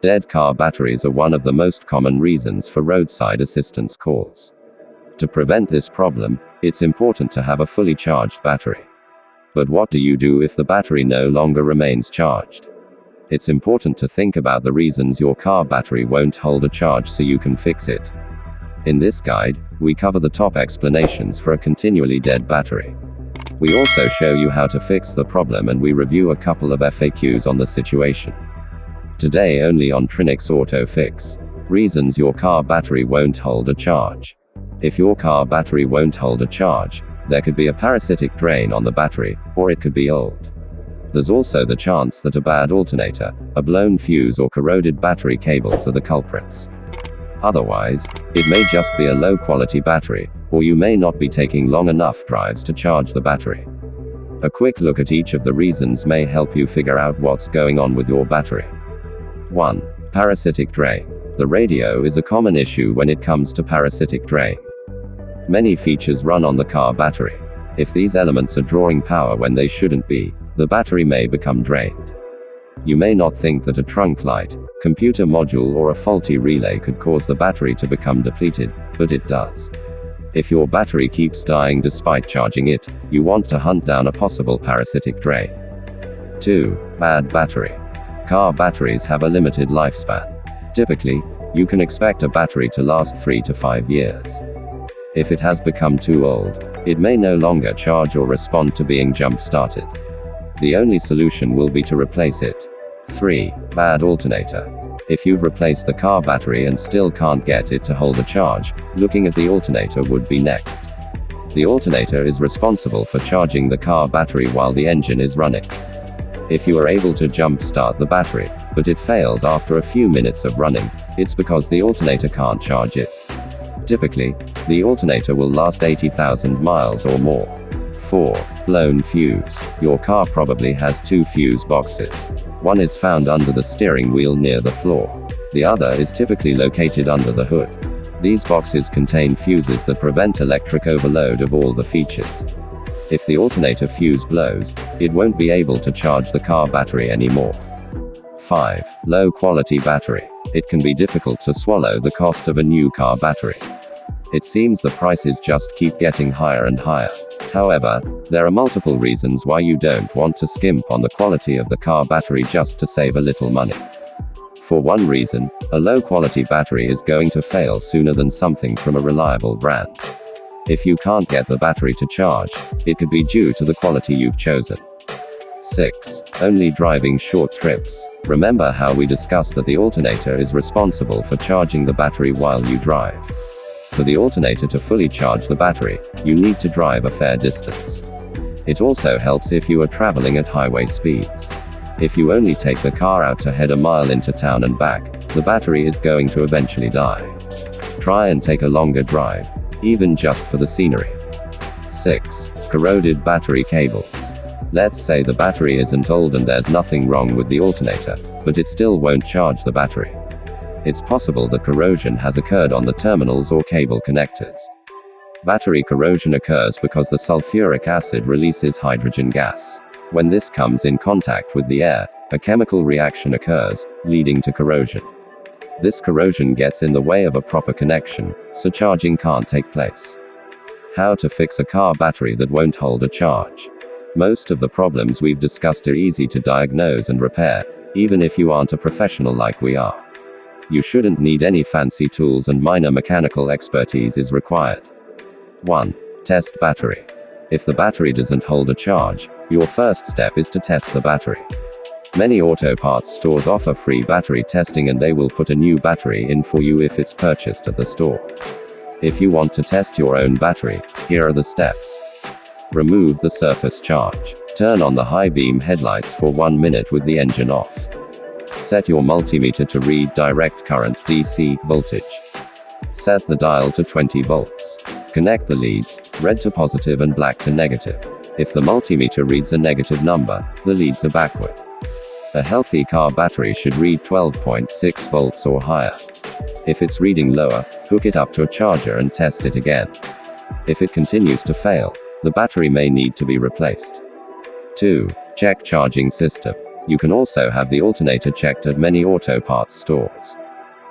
Dead car batteries are one of the most common reasons for roadside assistance calls. To prevent this problem, it's important to have a fully charged battery. But what do you do if the battery no longer remains charged? It's important to think about the reasons your car battery won't hold a charge so you can fix it. In this guide, we cover the top explanations for a continually dead battery. We also show you how to fix the problem, and we review a couple of FAQs on the situation. Today only on Trinix Auto Fix. Reasons your car battery won't hold a charge. If your car battery won't hold a charge, there could be a parasitic drain on the battery, or it could be old. There's also the chance that a bad alternator, a blown fuse, or corroded battery cables are the culprits. Otherwise, it may just be a low-quality battery, or you may not be taking long enough drives to charge the battery. A quick look at each of the reasons may help you figure out what's going on with your battery. 1. Parasitic drain. The radio is a common issue when it comes to parasitic drain. Many features run on the car battery. If these elements are drawing power when they shouldn't be, the battery may become drained. You may not think that a trunk light, computer module, or a faulty relay could cause the battery to become depleted, but it does. If your battery keeps dying despite charging it, you want to hunt down a possible parasitic drain. 2. Bad battery. Car batteries have a limited lifespan. Typically, you can expect a battery to last 3 to 5 years. If it has become too old, it may no longer charge or respond to being jump-started. The only solution will be to replace it. 3. Bad alternator. If you've replaced the car battery and still can't get it to hold a charge, looking at the alternator would be next. The alternator is responsible for charging the car battery while the engine is running. If you are able to jump-start the battery, but it fails after a few minutes of running, it's because the alternator can't charge it. Typically, the alternator will last 80,000 miles or more. 4. Blown fuse. Your car probably has 2 fuse boxes. One is found under the steering wheel near the floor. The other is typically located under the hood. These boxes contain fuses that prevent electric overload of all the features. If the alternator fuse blows, it won't be able to charge the car battery anymore. 5. Low quality battery. It can be difficult to swallow the cost of a new car battery. It seems the prices just keep getting higher and higher. However, there are multiple reasons why you don't want to skimp on the quality of the car battery just to save a little money. For one reason, a low quality battery is going to fail sooner than something from a reliable brand. If you can't get the battery to charge, it could be due to the quality you've chosen. 6. Only driving short trips. Remember how we discussed that the alternator is responsible for charging the battery while you drive. For the alternator to fully charge the battery, you need to drive a fair distance. It also helps if you are traveling at highway speeds. If you only take the car out to head a mile into town and back, the battery is going to eventually die. Try and take a longer drive, even just for the scenery. 6. Corroded battery cables. Let's say the battery isn't old and there's nothing wrong with the alternator, but it still won't charge the battery. It's possible that corrosion has occurred on the terminals or cable connectors. Battery corrosion occurs because the sulfuric acid releases hydrogen gas. When this comes in contact with the air, a chemical reaction occurs, leading to corrosion. This corrosion gets in the way of a proper connection, so charging can't take place. How to fix a car battery that won't hold a charge. Most of the problems we've discussed are easy to diagnose and repair, even if you aren't a professional like we are. You shouldn't need any fancy tools, and minor mechanical expertise is required. 1. Test battery. If the battery doesn't hold a charge, your first step is to test the battery. Many auto parts stores offer free battery testing, and they will put a new battery in for you if it's purchased at the store. If you want to test your own battery, here are the steps. Remove the surface charge. Turn on the high beam headlights for 1 minute with the engine off. Set your multimeter to read direct current DC voltage. Set the dial to 20 volts. Connect the leads, red to positive and black to negative. If the multimeter reads a negative number, the leads are backward. A healthy car battery should read 12.6 volts or higher. If it's reading lower, hook it up to a charger and test it again. If it continues to fail, the battery may need to be replaced. 2. Check charging system. You can also have the alternator checked at many auto parts stores.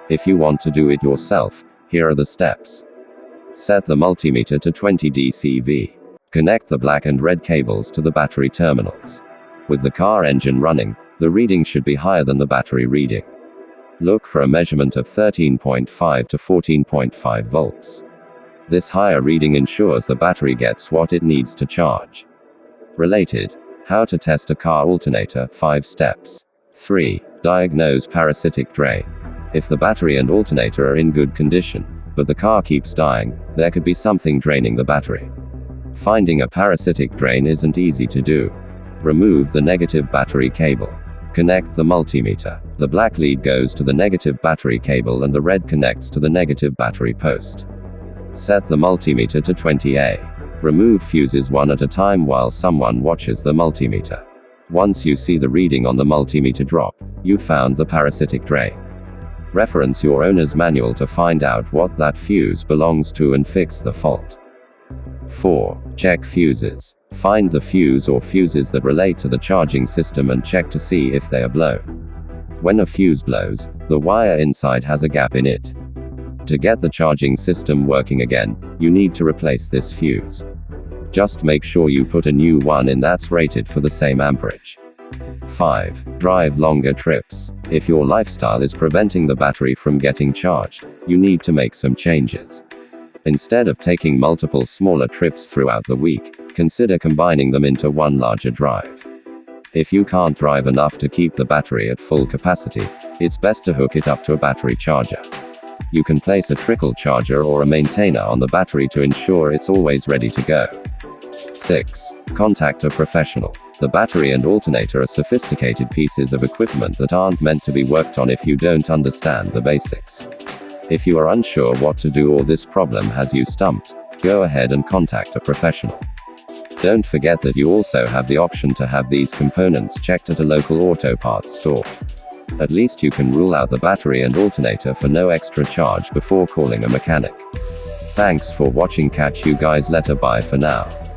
If you want to do it yourself, here are the steps. Set the multimeter to 20 dCV. Connect the black and red cables to the battery terminals. With the car engine running, the reading should be higher than the battery reading. Look for a measurement of 13.5 to 14.5 volts. This higher reading ensures the battery gets what it needs to charge. Related, how to test a car alternator, 5 steps. 3. Diagnose parasitic drain. If the battery and alternator are in good condition, but the car keeps dying, there could be something draining the battery. Finding a parasitic drain isn't easy to do. Remove the negative battery cable. Connect the multimeter. The black lead goes to the negative battery cable and the red connects to the negative battery post. Set the multimeter to 20A. Remove fuses one at a time while someone watches the multimeter. Once you see the reading on the multimeter drop, you found the parasitic drain. Reference your owner's manual to find out what that fuse belongs to and fix the fault. 4. Check fuses. Find the fuse or fuses that relate to the charging system and check to see if they are blown. When a fuse blows, the wire inside has a gap in it. To get the charging system working again, you need to replace this fuse. Just make sure you put a new one in that's rated for the same amperage. 5. Drive longer trips. If your lifestyle is preventing the battery from getting charged, you need to make some changes. Instead of taking multiple smaller trips throughout the week, consider combining them into one larger drive. If you can't drive enough to keep the battery at full capacity, it's best to hook it up to a battery charger. You can place a trickle charger or a maintainer on the battery to ensure it's always ready to go. 6. Contact a professional. The battery and alternator are sophisticated pieces of equipment that aren't meant to be worked on if you don't understand the basics. If you are unsure what to do or this problem has you stumped, go ahead and contact a professional. Don't forget that you also have the option to have these components checked at a local auto parts store. At least you can rule out the battery and alternator for no extra charge before calling a mechanic. Thanks for watching. Catch you guys later. Bye for now.